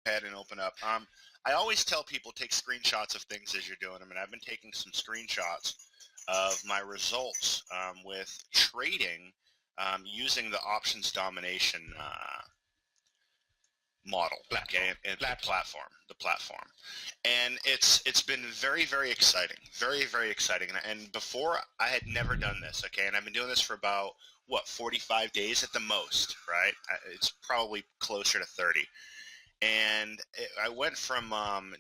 ahead and open up. I always tell people take screenshots of things as you're doing them, and I've been taking some screenshots of my results with trading using the options domination model, okay, and the platform, and it's been very exciting, very exciting. And before, I had never done this, okay, and I've been doing this for about 45 days at the most, right? It's probably closer to 30. And I went from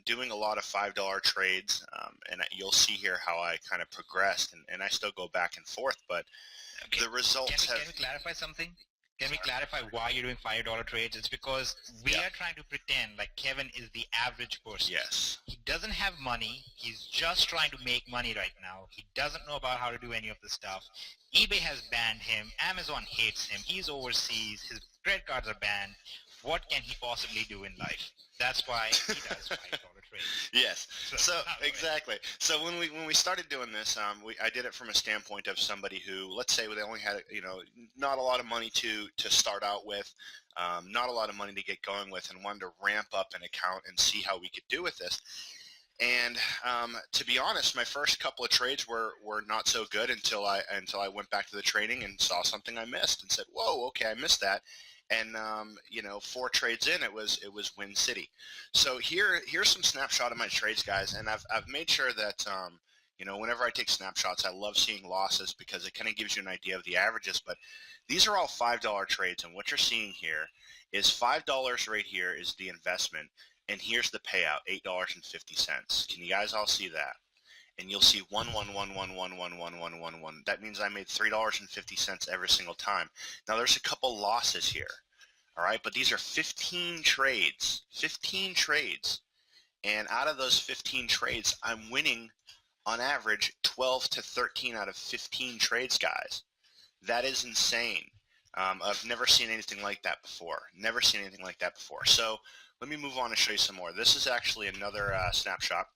doing a lot of $5 trades, and you'll see here how I kind of progressed, and I still go back and forth, but Okay. the results Can we clarify something? Can we clarify why you're doing $5 trades? It's because we are trying to pretend like Kevin is the average person. Yes. He doesn't have money. He's just trying to make money right now. He doesn't know about how to do any of this stuff. eBay has banned him. Amazon hates him. He's overseas. His credit cards are banned. What can he possibly do in life? That's why he does $5 trades. Yes. So exactly. So when we started doing this, I did it from a standpoint of somebody who, let's say, they only had not a lot of money to start out with, not a lot of money to get going with, and wanted to ramp up an account and see how we could do with this. And to be honest, my first couple of trades were not so good until I went back to the training and saw something I missed and said, whoa, okay, I missed that. And 4 trades in, it was Win City. So here's some snapshot of my trades, guys, and I've made sure that whenever I take snapshots, I love seeing losses because it kind of gives you an idea of the averages. But these are all $5 trades, and what you're seeing here is $5 right here is the investment, and here's the payout, $8.50. Can you guys all see that? And you'll see 1. That means I made $3.50 every single time. Now there's a couple losses here, all right, but these are 15 trades, and out of those 15 trades, I'm winning on average 12 to 13 out of 15 trades, guys. That is insane. I've never seen anything like that before. So let me move on and show you some more. This is actually another snapshot.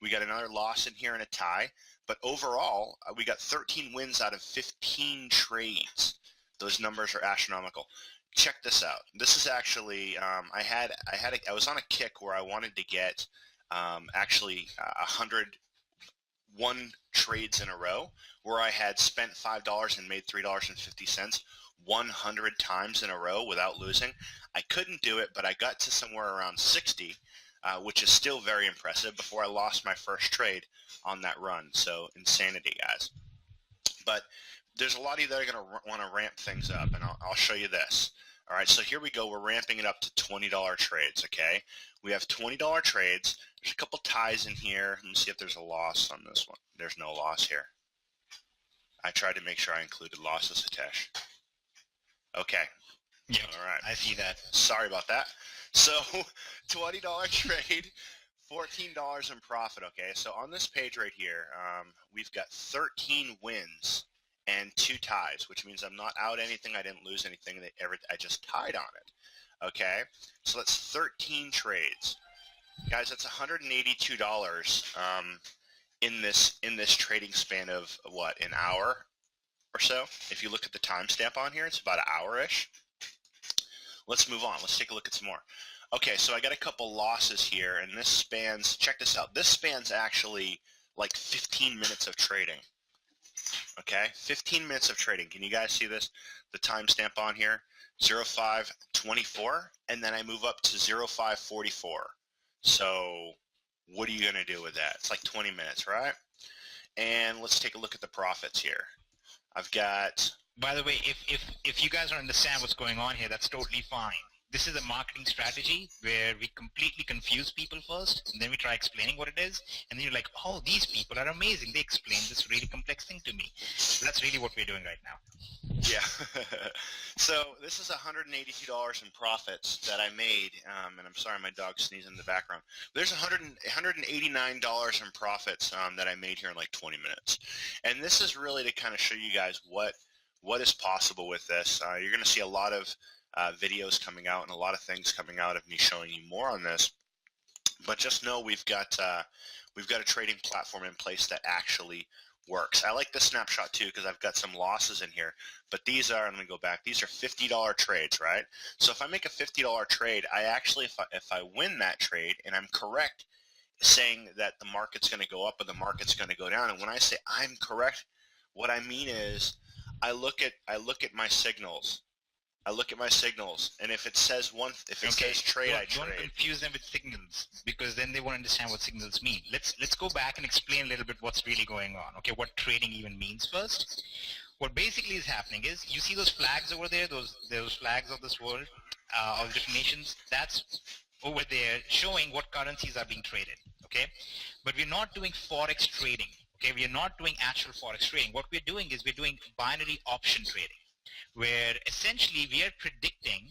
We got another loss in here and a tie, but overall we got 13 wins out of 15 trades. Those numbers are astronomical. Check this out. This is actually I was on a kick where I wanted to get actually 101 trades in a row, where I had spent $5 and made $3.50 100 times in a row without losing. I couldn't do it, but I got to somewhere around 60, which is still very impressive, before I lost my first trade on that run. So insanity, guys. But there's a lot of you that are going to want to ramp things up, and I'll show you this. All right, so here we go. We're ramping it up to $20 trades, okay? We have $20 trades. There's a couple ties in here. Let me see if there's a loss on this one. There's no loss here. I tried to make sure I included losses, Hitesh. Okay. Yeah. All right. I see that. Sorry about that. So $20 trade, $14 in profit. Okay. So on this page right here, we've got 13 wins and 2 ties, which means I'm not out anything. I didn't lose anything. I just tied on it. Okay. So that's 13 trades, guys. That's $182 in this trading span of what, an hour or so. If you look at the timestamp on here, it's about an hour-ish. Let's move on. Let's take a look at some more. Okay, so I got a couple losses here, and this spans, check this out, this spans actually like 15 minutes of trading. Okay, 15 minutes of trading. Can you guys see this? The timestamp on here, 05:24, and then I move up to 05:44. So what are you going to do with that? It's like 20 minutes, right? And let's take a look at the profits here. I've got... By the way, if you guys don't understand what's going on here, that's totally fine. This is a marketing strategy where we completely confuse people first, and then we try explaining what it is, and then you're like, oh, these people are amazing. They explain this really complex thing to me. So that's really what we're doing right now. Yeah. So this is $182 in profits that I made, and I'm sorry, my dog's sneezing in the background. There's $189 in profits that I made here in like 20 minutes. And this is really to kind of show you guys what is possible with this. You're going to see a lot of videos coming out and a lot of things coming out of me showing you more on this. But just know we've got a trading platform in place that actually works. I like the snapshot too because I've got some losses in here, but these are, let me go back, these are $50 trades, right? So if I make a $50 trade, I actually, if I win that trade and I'm correct saying that the market's going to go up or the market's going to go down, and when I say I'm correct, what I mean is I look at my signals. I look at my signals, and if it says says trade, I trade. Don't confuse them with signals, because then they won't understand what signals mean. Let's go back and explain a little bit what's really going on. Okay, what trading even means first. What basically is happening is you see those flags over there, those flags of this world, of different nations. That's over there showing what currencies are being traded. Okay, but we're not doing forex trading. Okay, we are not doing actual forex trading. What we're doing is we're doing binary option trading, where essentially we are predicting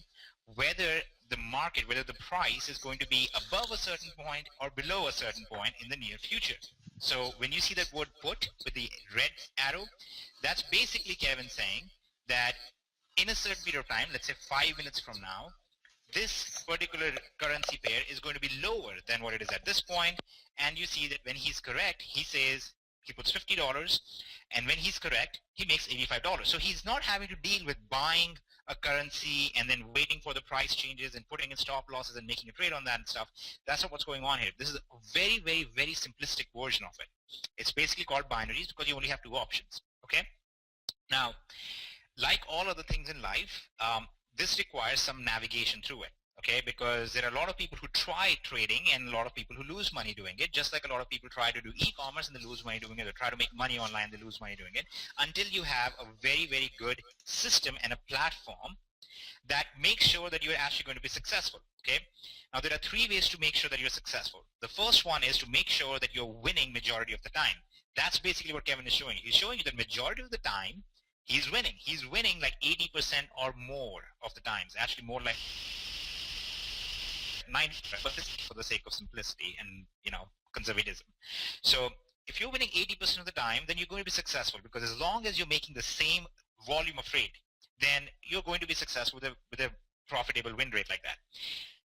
whether the market, whether the price is going to be above a certain point or below a certain point in the near future. So when you see that word put with the red arrow, that's basically Kevin saying that in a certain period of time, let's say 5 minutes from now, this particular currency pair is going to be lower than what it is at this point. And you see that when he's correct, he says he puts $50, and when he's correct, he makes $85. So he's not having to deal with buying a currency and then waiting for the price changes and putting in stop losses and making a trade on that and stuff. That's not what's going on here. This is a very, very, very simplistic version of it. It's basically called binaries because you only have two options. Okay? Now, like all other things in life, this requires some navigation through it. Okay, because there are a lot of people who try trading and a lot of people who lose money doing it, just like a lot of people try to do e-commerce and they lose money doing it, or try to make money online, they lose money doing it, until you have a very, very good system and a platform that makes sure that you're actually going to be successful. Okay, now there are three ways to make sure that you're successful. The first one is to make sure that you're winning majority of the time. That's basically what Kevin is showing you. He's showing you that majority of the time he's winning. He's winning like 80% or more of the times, actually more like 90%, but this is for the sake of simplicity and, you know, conservatism. So if you're winning 80% of the time, then you're going to be successful, because as long as you're making the same volume of trade, then you're going to be successful with a profitable win rate like that.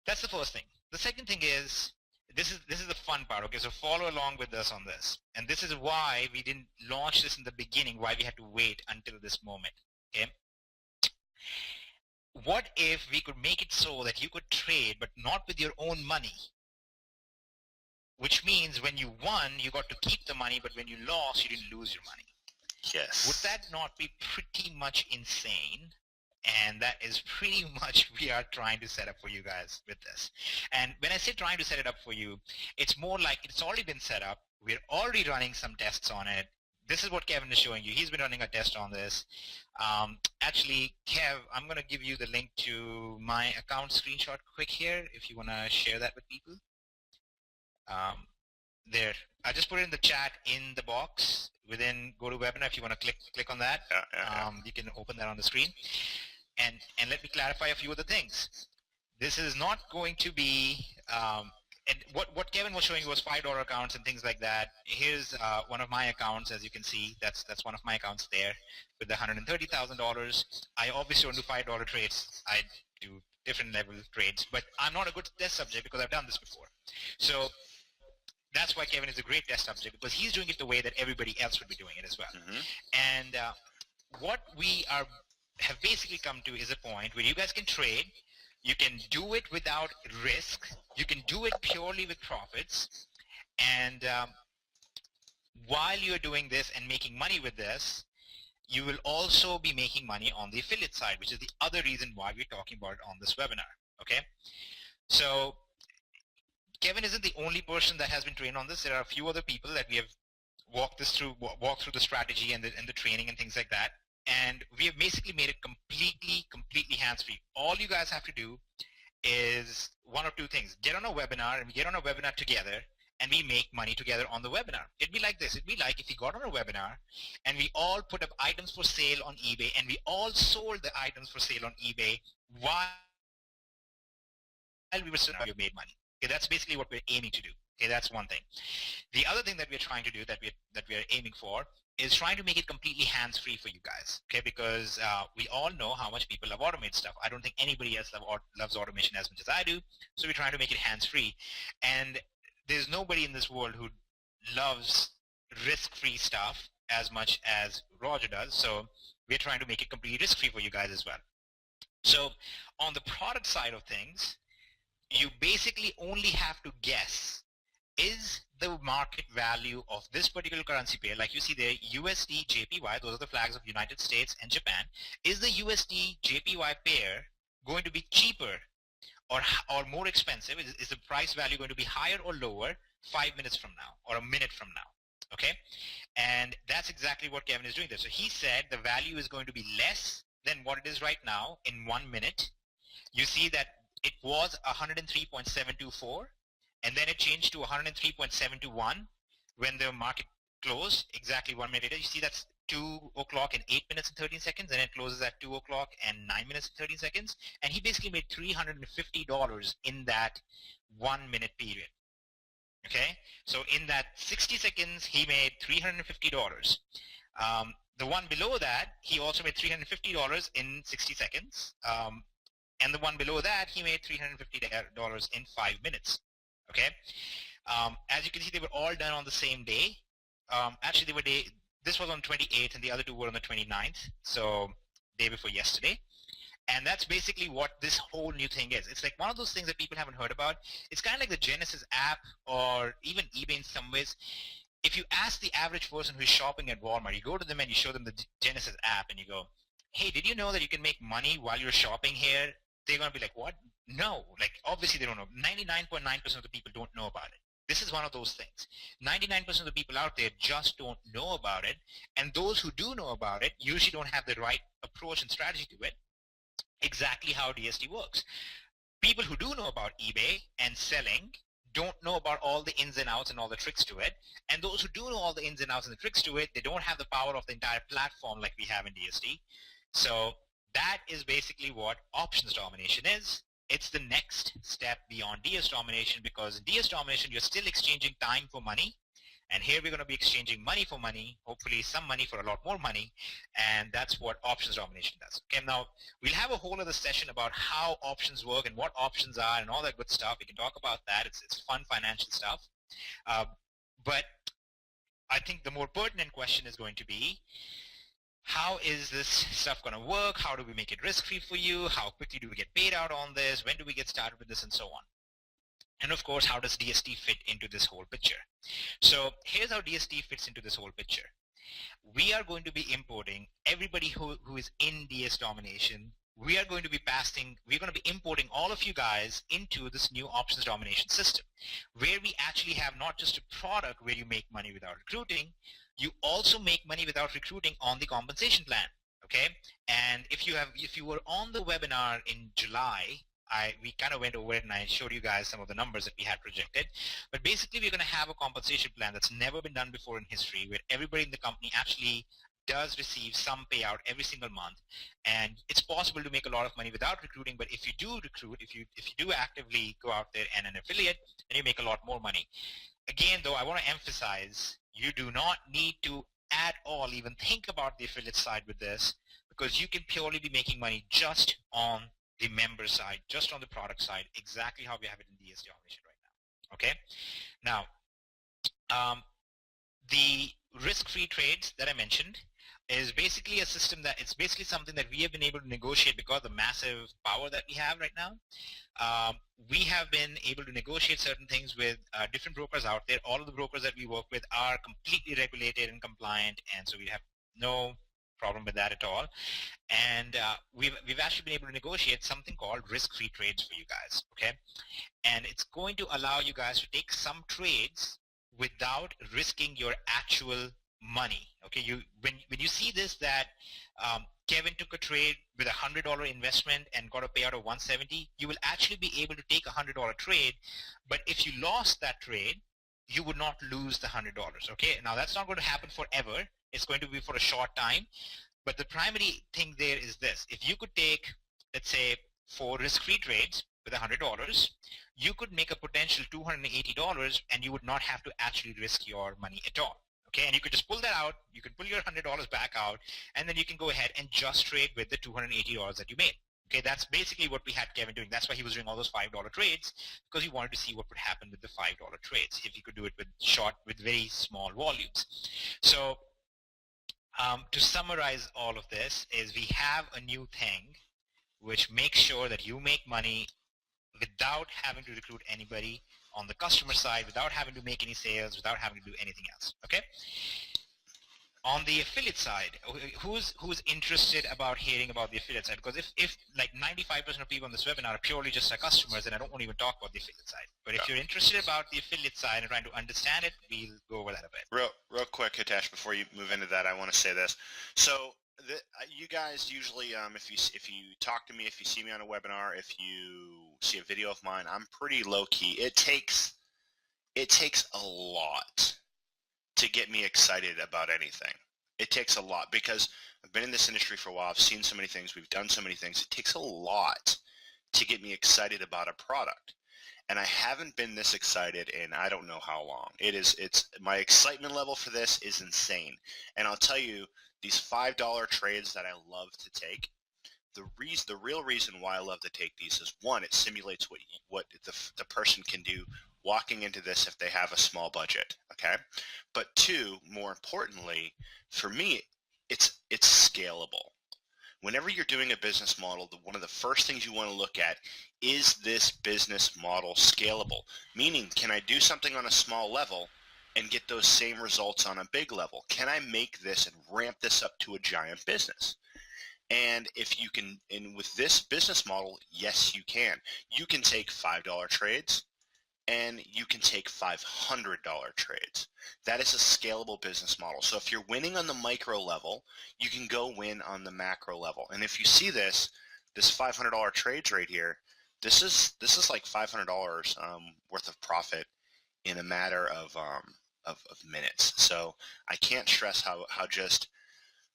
That's the first thing. The second thing is, this is the fun part. Okay, so follow along with us on this, and this is why we didn't launch this in the beginning, why we had to wait until this moment. Okay, what if we could make it so that you could trade but not with your own money, which means when you won you got to keep the money, but when you lost you didn't lose your money? Yes. Would that not be pretty much insane? And that is pretty much we are trying to set up for you guys with this. And when I say trying to set it up for you, it's more like it's already been set up. We're already running some tests on it. This is what Kevin is showing you. He's been running a test on this. Actually, Kev, I'm going to give you the link to my account screenshot quick here if you want to share that with people. There. I just put it in the chat in the box within GoToWebinar. If you want to click on that, you can open that on the screen. And let me clarify a few other things. This is not going to be, and what Kevin was showing you was $5 accounts and things like that. Here's one of my accounts, as you can see. That's one of my accounts there with the $130,000. I obviously don't do $5 trades. I do different level trades, but I'm not a good test subject because I've done this before. So that's why Kevin is a great test subject, because he's doing it the way that everybody else would be doing it as well. And what we have basically come to is a point where you guys can trade. You can do it without risk. You can do it purely with profits. And while you're doing this and making money with this, you will also be making money on the affiliate side, which is the other reason why we're talking about it on this webinar. Okay, so Kevin isn't the only person that has been trained on this. There are a few other people that we have walked through the strategy and the training and things like that. And we have basically made it completely hands-free. All you guys have to do is one of two things. Get on a webinar, and we get on a webinar together, and we make money together on the webinar. It'd be like this. It'd be like if we got on a webinar, and we all put up items for sale on eBay, and we all sold the items for sale on eBay while we were still made money. Okay, that's basically what we're aiming to do. Okay, that's one thing. The other thing that we're trying to do, that we're aiming for, is trying to make it completely hands-free for you guys. Okay, because we all know how much people love automate stuff. I don't think anybody else loves automation as much as I do. So we're trying to make it hands-free. And there's nobody in this world who loves risk-free stuff as much as Roger does. So we're trying to make it completely risk-free for you guys as well. So on the product side of things, you basically only have to guess, is the market value of this particular currency pair, like you see there, USD JPY, those are the flags of United States and Japan, is the USD JPY pair going to be cheaper or more expensive? Is the price value going to be higher or lower 5 minutes from now or a minute from now? Okay, and that's exactly what Kevin is doing there. So he said the value is going to be less than what it is right now in 1 minute. You see that it was 103.724, and then it changed to 103.721 when the market closed exactly 1 minute later. You see that's 2 o'clock and 8 minutes and 13 seconds, and it closes at 2 o'clock and 9 minutes and 13 seconds. And he basically made $350 in that 1 minute period. Okay, so in that 60 seconds, he made $350. The one below that, he also made $350 in 60 seconds. And the one below that, he made $350 in 5 minutes. Okay, as you can see, they were all done on the same day. Actually, this was on 28th, and the other two were on the 29th, so day before yesterday. And that's basically what this whole new thing is. It's like one of those things that people haven't heard about. It's kind of like the Genesis app or even eBay in some ways. If you ask the average person who's shopping at Walmart, you go to them and you show them the Genesis app and you go, hey, did you know that you can make money while you're shopping here? They're going to be like, what? No. Like, obviously they don't know. 99.9% of the people don't know about it. This is one of those things. 99% of the people out there just don't know about it. And those who do know about it usually don't have the right approach and strategy to it. Exactly how DST works. People who do know about eBay and selling don't know about all the ins and outs and all the tricks to it. And those who do know all the ins and outs and the tricks to it, they don't have the power of the entire platform like we have in DST. So that is basically what options domination is. It's the next step beyond DS domination, because in DS domination, you're still exchanging time for money. And here we're going to be exchanging money for money, hopefully some money for a lot more money, and that's what options domination does. Okay, now we'll have a whole other session about how options work and what options are and all that good stuff. We can talk about that. It's fun financial stuff. But I think the more pertinent question is going to be, how is this stuff going to work? How do we make it risk-free for you? How quickly do we get paid out on this? When do we get started with this, and so on? And of course, how does DST fit into this whole picture? So here's how DST fits into this whole picture. We are going to be importing everybody who is in DS domination. We are going to be importing all of you guys into this new options domination system, where we actually have not just a product where you make money without recruiting, you also make money without recruiting on the compensation plan. Okay, and if you were on the webinar in July, we kind of went over it and I showed you guys some of the numbers that we had projected. But basically, we're going to have a compensation plan that's never been done before in history, where everybody in the company actually does receive some payout every single month. And it's possible to make a lot of money without recruiting, but if you do recruit, if you do actively go out there and an affiliate, then you make a lot more money. Again, though, I want to emphasize, you do not need to at all even think about the affiliate side with this, because you can purely be making money just on the member side, just on the product side, exactly how we have it in DS domination right now. Okay, now the risk-free trades that I mentioned is basically a system that it's basically something that we have been able to negotiate because of the massive power that we have right now. We have been able to negotiate certain things with different brokers out there. All of the brokers that we work with are completely regulated and compliant, and so we have no problem with that at all. And we've actually been able to negotiate something called risk-free trades for you guys. Okay, and it's going to allow you guys to take some trades without risking your actual money. Okay, when you see this, that Kevin took a trade with $100 investment and got a payout of 170, you will actually be able to take a $100 trade, but if you lost that trade, you would not lose the $100. Okay, now that's not going to happen forever. It's going to be for a short time. But the primary thing there is this: if you could take, let's say, 4 risk-free trades with $100, you could make a potential $280, and you would not have to actually risk your money at all. Okay, and you could just pull that out. You can pull your $100 back out, and then you can go ahead and just trade with the $280 that you made. Okay, that's basically what we had Kevin doing. That's why he was doing all those $5 trades, because he wanted to see what would happen with the $5 trades if he could do it with very small volumes. So To summarize all of this is we have a new thing which makes sure that you make money without having to recruit anybody on the customer side, without having to make any sales, without having to do anything else. Okay. On the affiliate side, who's interested about hearing about the affiliate side? Because if like 95% of people on this webinar are purely just our customers, then I don't want to even talk about the affiliate side. But if you're interested about the affiliate side and trying to understand it, we'll go over that a bit. Real quick, Hitesh, before you move into that, I want to say this. So you guys usually, if you talk to me, if you see me on a webinar, if you see a video of mine, I'm pretty low key. It takes a lot to get me excited about anything. It takes a lot because I've been in this industry for a while. I've seen so many things. We've done so many things. It takes a lot to get me excited about a product. And I haven't been this excited in I don't know how long. It's my excitement level for this is insane. And I'll tell you, these $5 trades that I love to take, the real reason why I love to take these is, one, it simulates what the person can do walking into this if they have a small budget, okay? But two, more importantly, for me, it's scalable. Whenever you're doing a business model, one of the first things you want to look at is this business model scalable? Meaning, can I do something on a small level and get those same results on a big level? Can I make this and ramp this up to a giant business? And if you can, and with this business model, yes, you can. You can take $5 trades and you can take $500 trades. That is a scalable business model. So if you're winning on the micro level, you can go win on the macro level. And if you see this $500 trades right here, this is like $500 worth of profit in a matter of minutes. So I can't stress how just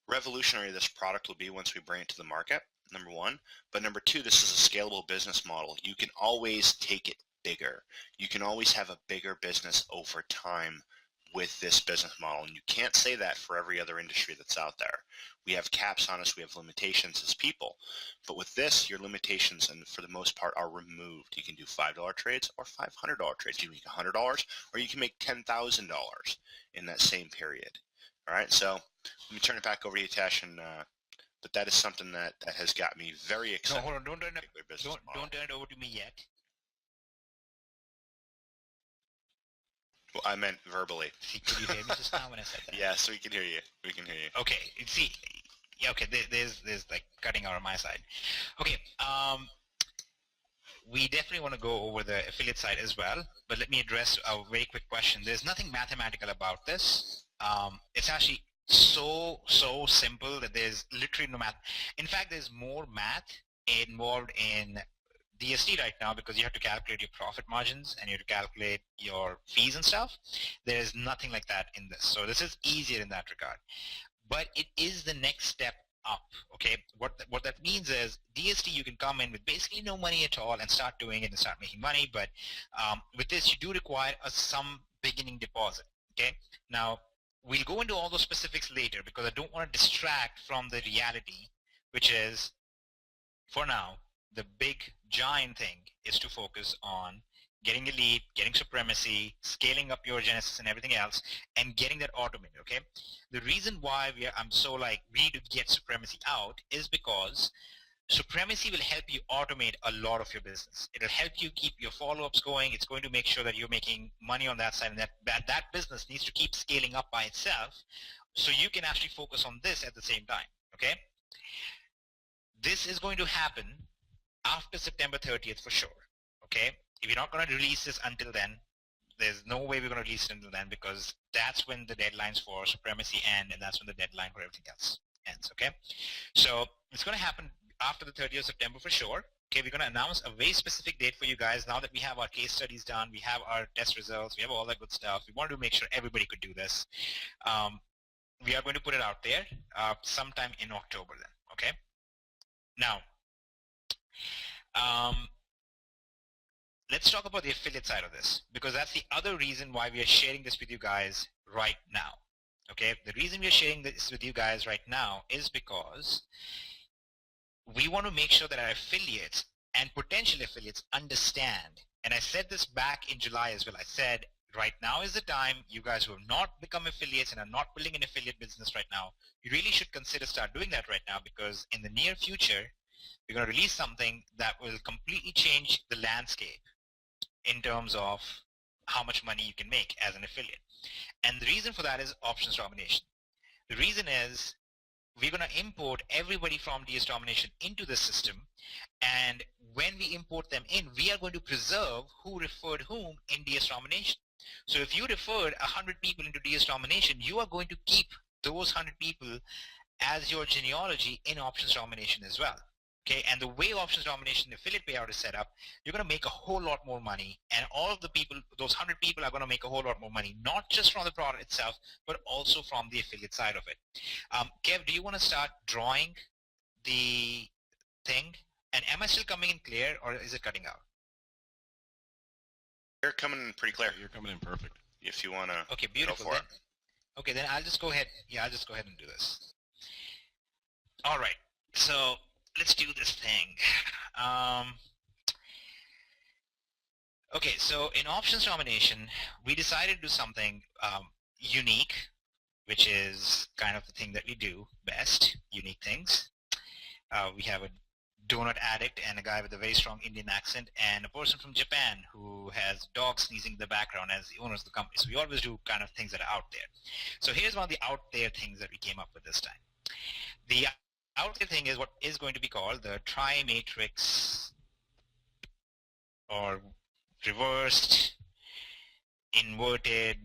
revolutionary this product will be once we bring it to the market, number one. But number two, this is a scalable business model. You can always take it bigger. You can always have a bigger business over time with this business model. And you can't say that for every other industry that's out there. We have caps on us. We have limitations as people. But with this, your limitations, and for the most part, are removed. You can do $5 trades or $500 trades. You can make $100 or you can make $10,000 in that same period. All right, so let me turn it back over to you, Tash, and but that is something that has got me very excited. No, hold on, don't turn it over to me yet. Well, I meant verbally. See, could you hear me just now when I said that? Yes, we can hear you. We can hear you. Okay, see, yeah, okay, there's like cutting out on my side. Okay, we definitely want to go over the affiliate side as well, but let me address a very quick question. There's nothing mathematical about this. It's actually so simple that there's literally no math. In fact, there's more math involved in DST right now because you have to calculate your profit margins and you have to calculate your fees and stuff. There's nothing like that in this. So this is easier in that regard. But it is the next step up, okay? What that means is DST, you can come in with basically no money at all and start doing it and start making money. But with this, you do require some beginning deposit, okay? Now, we'll go into all those specifics later because I don't want to distract from the reality, which is, for now, the big giant thing is to focus on getting elite, getting supremacy, scaling up your Genesis and everything else, and getting that automated, okay? The reason why I'm so like, we need to get supremacy out is because supremacy will help you automate a lot of your business. It'll help you keep your follow-ups going. It's going to make sure that you're making money on that side, and that business needs to keep scaling up by itself so you can actually focus on this at the same time, okay? This is going to happen after September 30th for sure, okay? If you're not going to release this until then, there's no way we're going to release it until then because that's when the deadlines for supremacy end, and that's when the deadline for everything else ends, okay? So it's going to happen after the 30th of September for sure. Okay, we're going to announce a very specific date for you guys now that we have our case studies done, we have our test results, we have all that good stuff. We wanted to make sure everybody could do this. We are going to put it out there sometime in October then, okay? Now, let's talk about the affiliate side of this because that's the other reason why we are sharing this with you guys right now, okay? The reason we are sharing this with you guys right now is because we want to make sure that our affiliates and potential affiliates understand, and I said this back in July as well, I said right now is the time. You guys who have not become affiliates and are not building an affiliate business right now, you really should consider start doing that right now, because in the near future, we're going to release something that will completely change the landscape in terms of how much money you can make as an affiliate. And the reason for that is options domination. The reason is we're going to import everybody from DS Domination into the system, and when we import them in, we are going to preserve who referred whom in DS Domination. So if you referred 100 people into DS Domination, you are going to keep those 100 people as your genealogy in options domination as well. Okay, and the way options domination affiliate payout is set up, you're going to make a whole lot more money, and all of the people, those 100 people, are going to make a whole lot more money, not just from the product itself, but also from the affiliate side of it. Kev, do you want to start drawing the thing? And am I still coming in clear, or is it cutting out? You're coming in pretty clear. You're coming in perfect. If you want to Okay, beautiful. go for Then, okay, then I'll just go ahead. Yeah, I'll just go ahead and do this. All right, so let's do this thing. Okay, so in options domination, we decided to do something unique, which is kind of the thing that we do best, unique things. We have a donut addict and a guy with a very strong Indian accent, and a person from Japan who has dogs sneezing in the background as the owners of the company. So we always do kind of things that are out there. So here's one of the out there things that we came up with this time. The out there thing is what is going to be called the tri-matrix or reversed, inverted,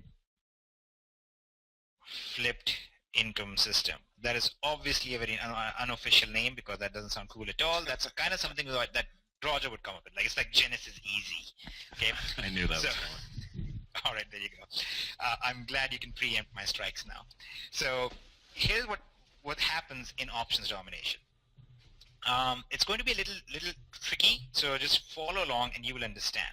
flipped income system. That is obviously a very unofficial name, because that doesn't sound cool at all. That's kind of something that Roger would come up with. Like, it's like Genesis Easy. Okay. I knew that was coming. All right, there you go. I'm glad you can preempt my strikes now. So here's what happens in options domination. It's going to be a little tricky, so just follow along and you will understand.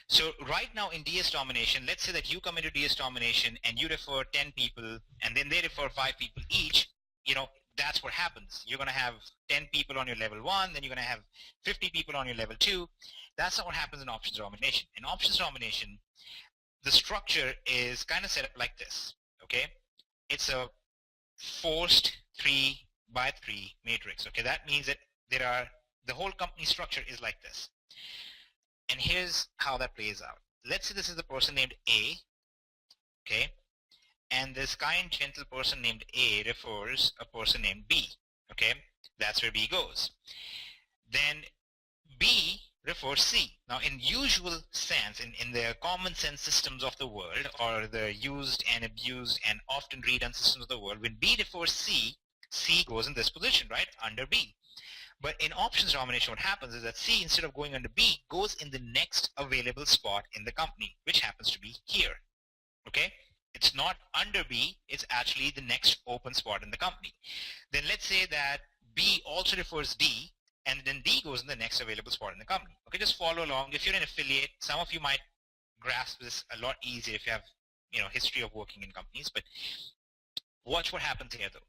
So right now in DS Domination, let's say that you come into DS Domination and you refer 10 people, and then they refer 5 people each. You know, that's what happens. You're going to have 10 people on your level 1, then you're going to have 50 people on your level 2. That's not what happens in Options Domination. In Options Domination, the structure is kind of set up like this, okay? It's a forced 3 by 3 matrix, okay? That means that the whole company structure is like this. And here's how that plays out. Let's say this is a person named A, okay? And this kind, gentle person named A refers a person named B, okay? That's where B goes. Then B refers C. Now, in usual sense, in the common sense systems of the world, or the used and abused and often redone systems of the world, when B refers C, C goes in this position, right, under B. But in options domination, what happens is that C, instead of going under B, goes in the next available spot in the company, which happens to be here, okay? It's not under B, it's actually the next open spot in the company. Then let's say that B also refers D, and then D goes in the next available spot in the company. Okay, just follow along. If you're an affiliate, some of you might grasp this a lot easier if you have, history of working in companies, but watch what happens here though.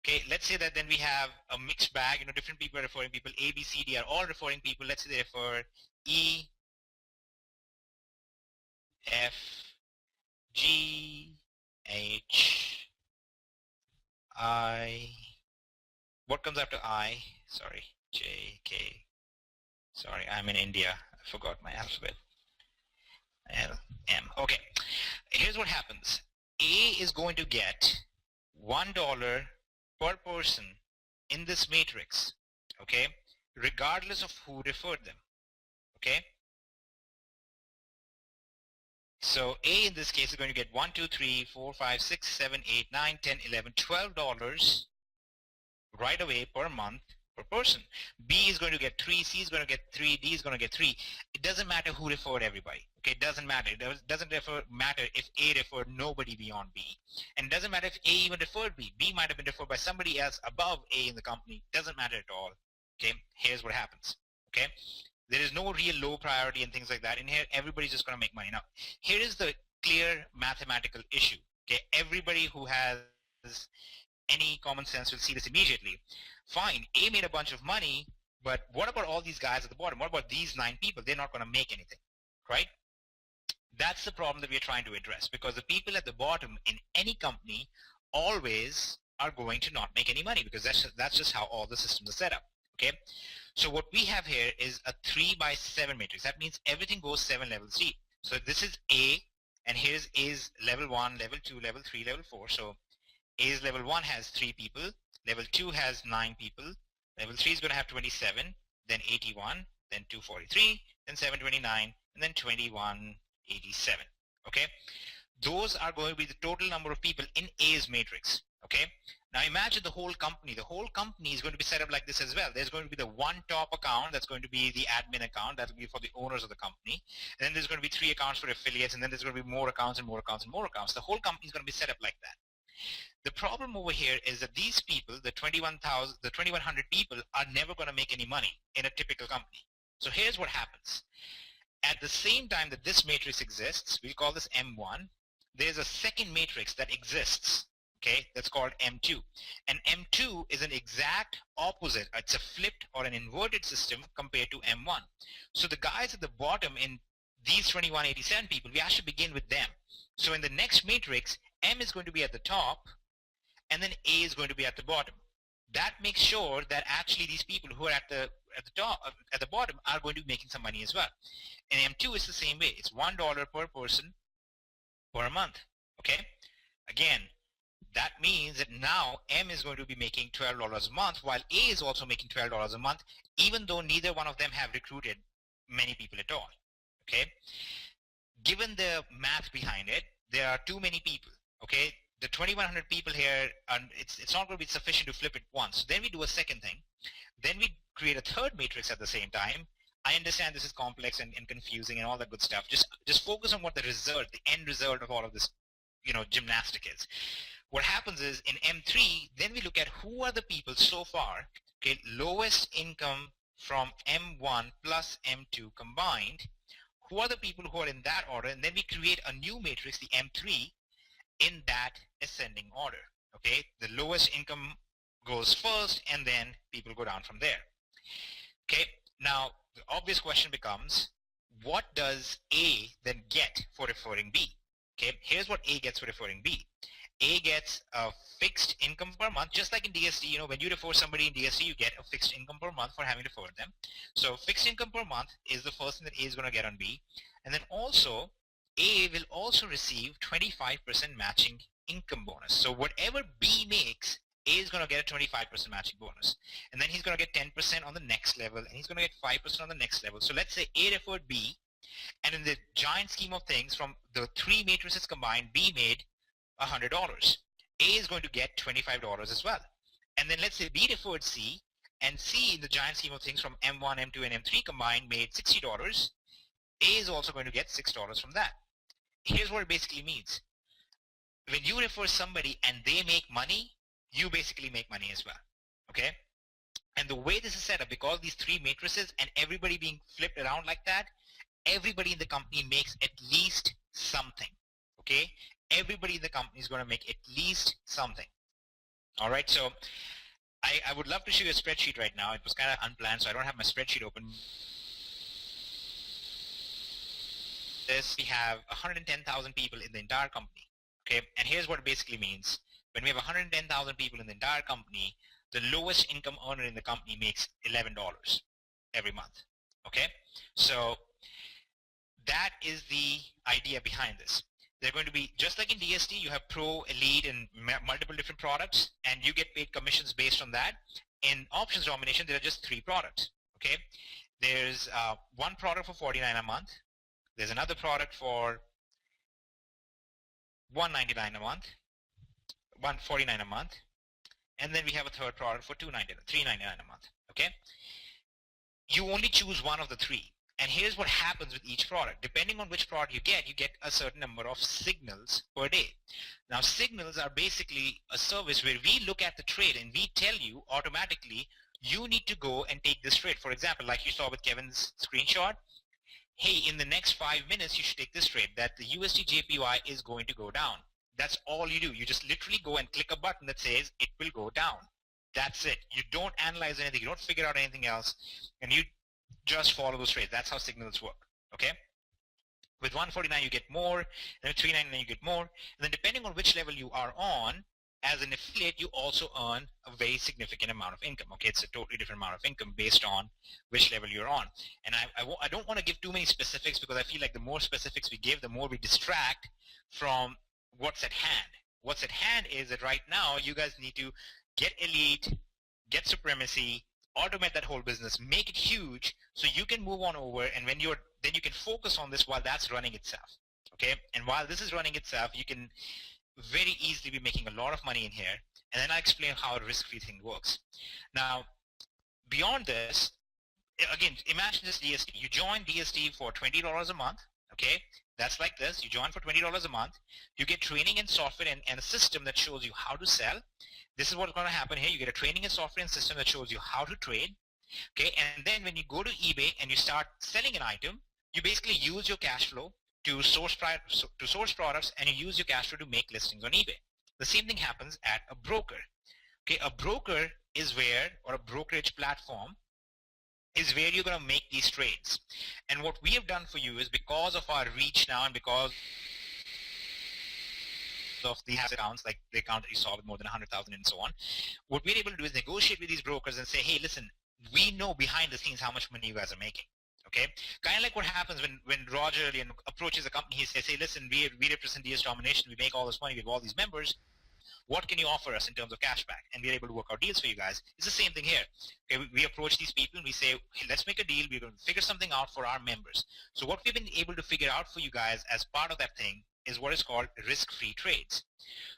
Okay, let's say that then we have a mixed bag, different people are referring people, A, B, C, D are all referring people. Let's say they refer E, F, G, H, I, what comes after I? Sorry, J, K, sorry, I'm in India, I forgot my alphabet, L, M. Okay, here's what happens. A is going to get $1 per person in this matrix, okay, regardless of who referred them, okay? So A in this case is going to get $1, $2, $3, $4, $5, $6, $7, $8, $9, $10, $11, $12 right away per month per person. B is going to get 3, C is going to get 3, D is going to get 3. It doesn't matter who referred everybody. Okay, it doesn't matter. It doesn't matter if A referred nobody beyond B. And it doesn't matter if A even referred B. B might have been referred by somebody else above A in the company. Doesn't matter at all. Okay, here's what happens. Okay, there is no real low priority and things like that. In here, everybody's just going to make money. Now, here is the clear mathematical issue. Okay, everybody who has any common sense will see this immediately. Fine, A made a bunch of money, but what about all these guys at the bottom? What about these 9 people? They're not going to make anything, right? That's the problem that we're trying to address, because the people at the bottom in any company always are going to not make any money, because that's just how all the systems are set up. Okay, so what we have here is a 3x7 matrix. That means everything goes 7 levels deep. So this is A, and here's A's level 1, level 2, level 3, level 4. So A's level 1 has 3 people, level 2 has 9 people, level 3 is going to have 27, then 81, then 243, then 729, and then 2187. Okay, those are going to be the total number of people in A's matrix. Okay, now imagine the whole company. The whole company is going to be set up like this as well. There's going to be the one top account that's going to be the admin account. That will be for the owners of the company. And then there's going to be 3 accounts for affiliates, and then there's going to be more accounts and more accounts and more accounts. The whole company is going to be set up like that. The problem over here is that these people, the 2,100 people, are never going to make any money in a typical company. So here's what happens. At the same time that this matrix exists, we call this M1, there's a second matrix that exists, okay, that's called M2. And M2 is an exact opposite. It's a flipped or an inverted system compared to M1. So the guys at the bottom in these 2187 people, we actually begin with them. So in the next matrix, M is going to be at the top, and then A is going to be at the bottom. That makes sure that actually these people who are at the top, at the bottom, are going to be making some money as well. And M2 is the same way. It's $1 per person per month. Okay. Again, that means that now M is going to be making $12 a month, while A is also making $12 a month, even though neither one of them have recruited many people at all. Okay. Given the math behind it, there are too many people. Okay. The 2,100 people here, it's not going to be sufficient to flip it once. So then we do a second thing. Then we create a third matrix at the same time. I understand this is complex and confusing and all that good stuff. Just focus on what the result, the end result of all of this, gymnastic is. What happens is in M3, then we look at who are the people so far, okay, lowest income from M1 plus M2 combined. Who are the people who are in that order? And then we create a new matrix, the M3, in that ascending order. Okay, the lowest income goes first, and then people go down from there. Okay, now the obvious question becomes, what does A then get for referring B? Okay, here's what A gets for referring B. A gets a fixed income per month, just like in DST. When you refer somebody in DST, you get a fixed income per month for having referred them. So fixed income per month is the first thing that A is going to get on B. And then also, A will also receive 25% matching income bonus. So whatever B makes, A is going to get a 25% matching bonus. And then he's going to get 10% on the next level, and he's going to get 5% on the next level. So let's say A referred B, and in the giant scheme of things, from the 3 matrices combined, B made $100. A is going to get $25 as well. And then let's say B referred C, and C in the giant scheme of things from M1, M2, and M3 combined made $60. A is also going to get $6 from that. Here's what it basically means. When you refer somebody and they make money, you basically make money as well. Okay? And the way this is set up, because these 3 matrices and everybody being flipped around like that, everybody in the company makes at least something. Okay? Everybody in the company is going to make at least something. All right? So I would love to show you a spreadsheet right now. It was kind of unplanned, so I don't have my spreadsheet open. We have 110,000 people in the entire company. Okay, and here's what it basically means. When we have 110,000 people in the entire company, the lowest income earner in the company makes $11 every month. Okay, so that is the idea behind this. They're going to be, just like in DST, you have Pro, Elite, and multiple different products, and you get paid commissions based on that. In options domination, there are just 3 products. Okay, there's one product for $49 a month. There's another product for $199 a month, $149 a month, and then we have a third product for $399 a month. Okay, you only choose one of the 3, and here's what happens with each product. Depending on which product you get a certain number of signals per day. Now, signals are basically a service where we look at the trade and we tell you automatically, you need to go and take this trade. For example, like you saw with Kevin's screenshot, hey, in the next 5 minutes, you should take this trade, that the USD JPY is going to go down. That's all you do. You just literally go and click a button that says it will go down. That's it. You don't analyze anything. You don't figure out anything else. And you just follow those trades. That's how signals work. Okay? With 149 you get more, and with 399 you get more, and then depending on which level you are on, as an affiliate, you also earn a very significant amount of income. Okay, it's a totally different amount of income based on which level you're on. And I don't want to give too many specifics because I feel like the more specifics we give, the more we distract from what's at hand. What's at hand is that right now you guys need to get elite, get supremacy, automate that whole business, make it huge, so you can move on over, and then you can focus on this while that's running itself. Okay, and while this is running itself, you can very easily be making a lot of money in here, and then I explain how a risk-free thing works. Now, beyond this, again, imagine this DST. You join DST for $20 a month, okay? That's like this. You join for $20 a month. You get training and software and a system that shows you how to sell. This is what's going to happen here. You get a training and software and system that shows you how to trade, okay? And then when you go to eBay and you start selling an item, you basically use your cash flow to source products, and you use your cash flow to make listings on eBay. The same thing happens at a broker. Okay, a broker is where, or a brokerage platform is where you're going to make these trades. And what we have done for you is, because of our reach now and because of these accounts, like the account that you saw with more than 100,000 and so on, what we're able to do is negotiate with these brokers and say, hey, listen, we know behind the scenes how much money you guys are making. Okay, kind of like what happens when Roger approaches a company. He says, hey, listen, we represent DS Domination. We make all this money. We have all these members. What can you offer us in terms of cashback? And we're able to work out deals for you guys. It's the same thing here. Okay, we approach these people and we say, hey, let's make a deal. We're going to figure something out for our members. So what we've been able to figure out for you guys as part of that thing is what is called risk-free trades.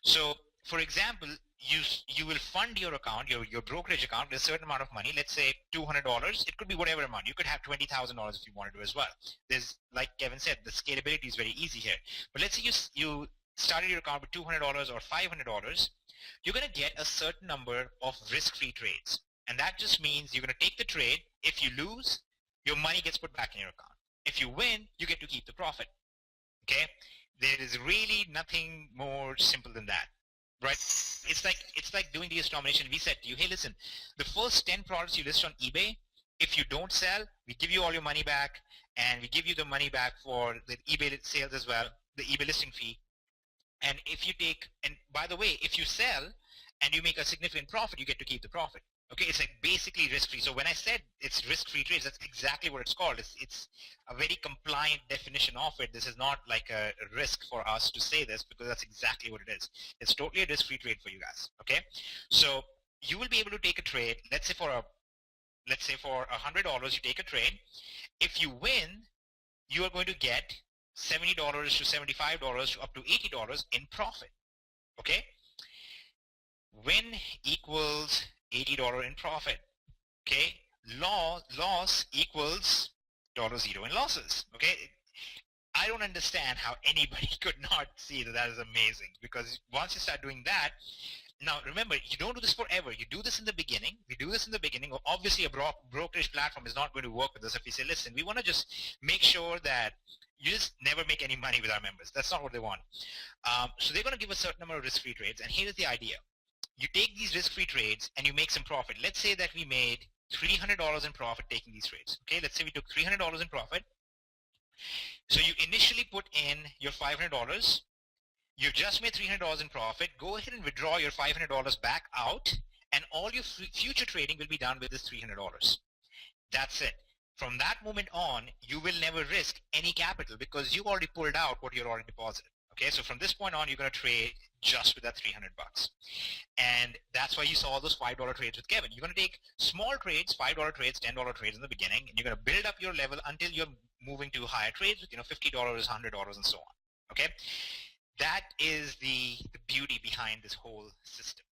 So, for example, you will fund your account, your brokerage account, with a certain amount of money, let's say $200. It could be whatever amount. You could have $20,000 if you wanted to as well. There's, like Kevin said, the scalability is very easy here. But let's say you started your account with $200 or $500, you're going to get a certain number of risk-free trades. And that just means you're going to take the trade. If you lose, your money gets put back in your account. If you win, you get to keep the profit. Okay? There is really nothing more simple than that. Right? It's like doing DS Domination. We said to you, hey, listen, the first 10 products you list on eBay, if you don't sell, we give you all your money back, and we give you the money back for the eBay sales as well, the eBay listing fee. And if you take, and by the way, if you sell and you make a significant profit, you get to keep the profit. Okay, it's like basically risk-free. So when I said it's risk-free trades, that's exactly what it's called. It's a very compliant definition of it. This is not like a risk for us to say this, because that's exactly what it is. It's totally a risk-free trade for you guys. Okay, so you will be able to take a trade. Let's say for $100, you take a trade. If you win, you are going to get $70 to $75 to up to $80 in profit. Okay, win equals $80 in profit. Okay, loss equals $0 in losses. Okay, I don't understand how anybody could not see that that is amazing, because once you start doing that, now remember, you don't do this forever. You do this in the beginning. We do this in the beginning. Obviously, a brokerage platform is not going to work with us if we say, listen, we want to just make sure that you just never make any money with our members. That's not what they want. So they're going to give a certain number of risk-free trades, and here's the idea. You take these risk-free trades and you make some profit. Let's say that we made $300 in profit taking these trades. Okay, let's say we took $300 in profit. So you initially put in your $500. You just made $300 in profit. Go ahead and withdraw your $500 back out, and all your future trading will be done with this $300. That's it. From that moment on, you will never risk any capital, because you already pulled out what you already deposited. Okay, so from this point on, you're going to trade just with that $300. And that's why you saw all those $5 trades with Kevin. You're going to take small trades, $5 trades, $10 trades in the beginning, and you're going to build up your level until you're moving to higher trades with, $50, $100, and so on. Okay, that is the beauty behind this whole system.